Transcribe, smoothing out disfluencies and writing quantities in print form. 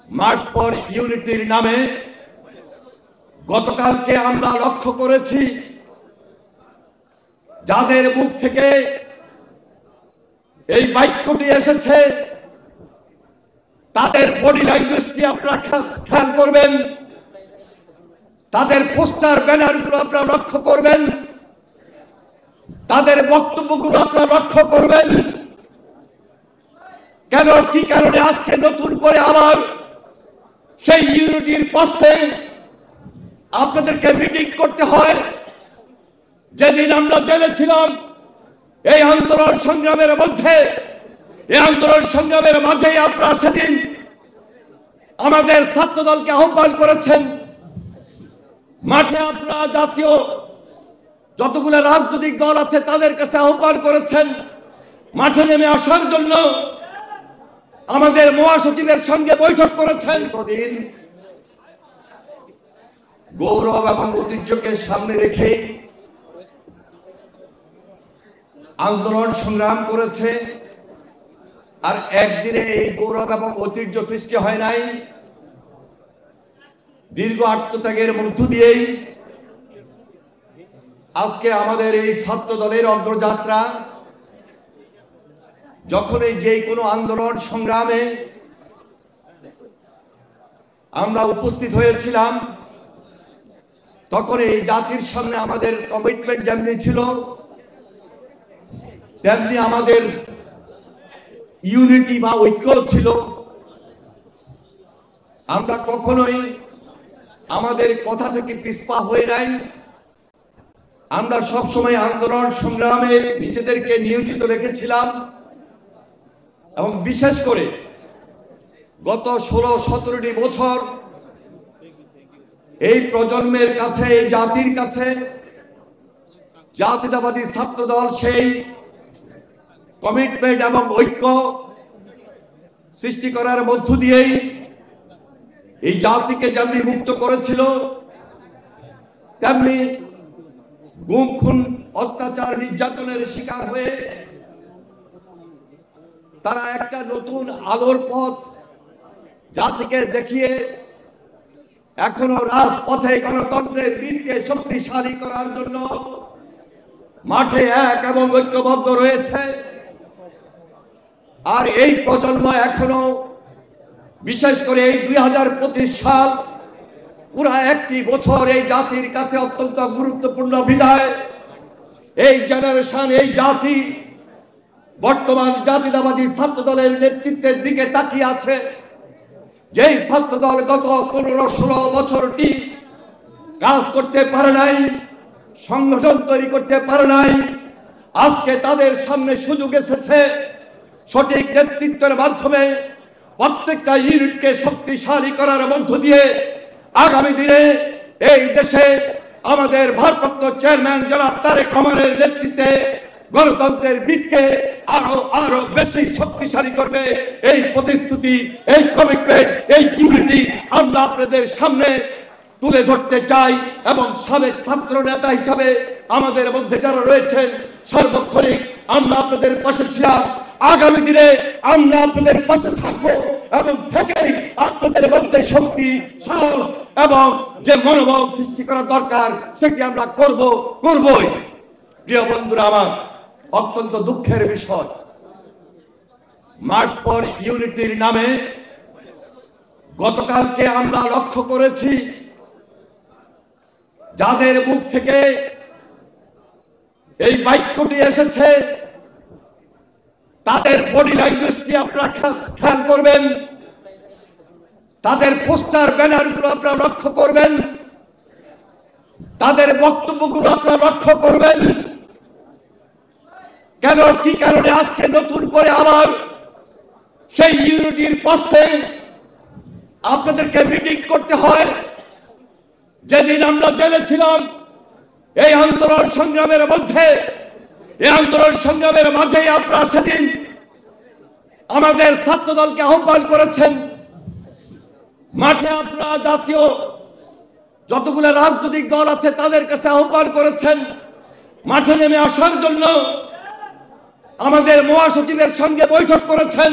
March for ইউনিটির নামে গতকালকে আমরা লক্ষ্য করেছি যাদের মুখ থেকে এই বাক্যটি এসেছে তাদের বডি ল্যাঙ্গুয়েজটি আপনারা খেয়াল করবেন, তাদের পোস্টার ব্যানারগুলো আপনারা লক্ষ্য করবেন, তাদের বক্তব্যগুলো আপনারা লক্ষ্য করবেন। কেন কি কারণে আজকে নতুন করে আবার সেই ইউনিটির পক্ষে আপনাদেরকে মিটিং করতে হয়? যেদিন আমরা জেলে ছিলাম এই আন্দোলন সংগ্রামের মধ্যে, এই আন্দোলন সংগ্রামের মাঝেই আপনারা সেদিন আমাদের ছাত্র দলকে আহ্বান করেছেন, মাঠে আপনারা জাতীয় যতগুলো রাজনৈতিক দল আছে তাদের কাছে আহ্বান করেছেন মাঠে নেমে আসার জন্য। আমাদের মহাসচিবের সঙ্গে বৈঠক করেছেন। দিন গৌরব এবং ঐতিহ্যকে সামনে রেখে আন্দোলন সংগ্রাম করেছে, আর একদিনে এই গৌরব এবং ঐতিহ্য সৃষ্টি হয় নাই। দীর্ঘ আত্মত্যাগের মধ্য দিয়েই আজকে আমাদের এই ছাত্র দলের অগ্রযাত্রা। যখন এই যে কোনো আন্দোলন সংগ্রামে আমরা উপস্থিত হয়েছিলাম তখন এই জাতির সামনে আমাদের কমিটমেন্ট যেমনি ছিল তেমনি আমাদের ইউনিটি বা ঐক্য ছিল। আমরা কখনোই আমাদের কথা থেকে পিছপা হয়ে নাই। আমরা সবসময় আন্দোলন সংগ্রামে নিজেদেরকে নিয়োজিত রেখেছিলাম এবং বিশেষ করে গত 16-17টি বছর এই প্রজন্মের কাছে, এই জাতির কাছে জাতীয়তাবাদী ছাত্র দল সেই কমিটমেন্ট এবং ঐক্য সৃষ্টি করার মধ্য দিয়েই এই জাতিকে যেমনি মুক্ত করেছিল তেমনি গুম খুন অত্যাচার নির্যাতনের শিকার হয়ে তারা একটা নতুন আলোর পথ জাতিকে দেখিয়ে এখনো রাজপথে গণতন্ত্রের বীরকে শক্তিশালী করার জন্য মাঠে এক এবং ঐক্যবদ্ধ রয়েছে। আর এই প্রজন্ম এখনো বিশেষ করে এই 2025 সাল পুরা একটি বছর এই জাতির কাছে অত্যন্ত গুরুত্বপূর্ণ বিধায় এই জেনারেশন, এই জাতি বর্তমান জাতীয়তাবাদী ছাত্র দলের নেতৃত্বের দিকে তাকিয়ে আছে। যেই ছাত্র দল গত 15-16 বছরটি কাজ করতে পারে নাই, সংগঠন তৈরি করতে পারে নাই, আজকে তাদের সামনে সুযোগ এসেছে সঠিক নেতৃত্বের মাধ্যমে প্রত্যেকটা ইউনিটকে শক্তিশালী করার মধ্য দিয়ে আগামী দিনে এই দেশে আমাদের ভারপ্রাপ্ত চেয়ারম্যান জনাব তারেক রহমানের নেতৃত্বে গণতন্ত্রের বীরকে আরো বেশি শক্তিশালী করবে। এই প্রতিশ্রুতি, এই কমিটমেন্ট, এই ইউনিটি আমরা আপনাদের সামনে তুলে ধরতে চাই এবং সাবেক ছাত্র নেতা হিসাবে আমাদের মধ্যে যারা রয়েছেন সর্বক্ষণিক আমরা আপনাদের পাশে ছিলাম। আগামী দিনে আমরা আপনাদের পাশে থাকবো এবং থেকেই আপনাদের মধ্যে শক্তি, সাহস এবং যে মনোবল সৃষ্টি করা দরকার সেটি আমরা করবই। প্রিয় বন্ধুরা আমার, অত্যন্ত দুঃখের বিষয় মার্চ ফর ইউনিটির নামে গতকালকে আমরা লক্ষ্য করেছি যাদের মুখ থেকে এই বাক্যটি এসেছে তাদের বডি ল্যাঙ্গুয়েজটি আপনারা খেয়াল করবেন, তাদের পোস্টার ব্যানারগুলো আপনারা লক্ষ্য করবেন, তাদের বক্তব্যগুলো আপনারা লক্ষ্য করবেন। কেন কি কারণে আজকে নতুন করে আবার সেই ইউনিটির পক্ষে আপনাদেরকে মিটিং করতে হয়? যেদিন আমরা জেলে ছিলাম এই আন্দোলন সংগ্রামের মধ্যে, এই আন্দোলন সংগ্রামের মাঝেই আপনারা সেদিন আমাদের ছাত্র দলকে আহ্বান করেছেন, মাঠে আপনারা জাতীয় যতগুলো রাজনৈতিক দল আছে তাদের কাছে আহ্বান করেছেন মাঠে নেমে আসার জন্য। আমাদের মহাসচিবের সঙ্গে বৈঠক করেছেন।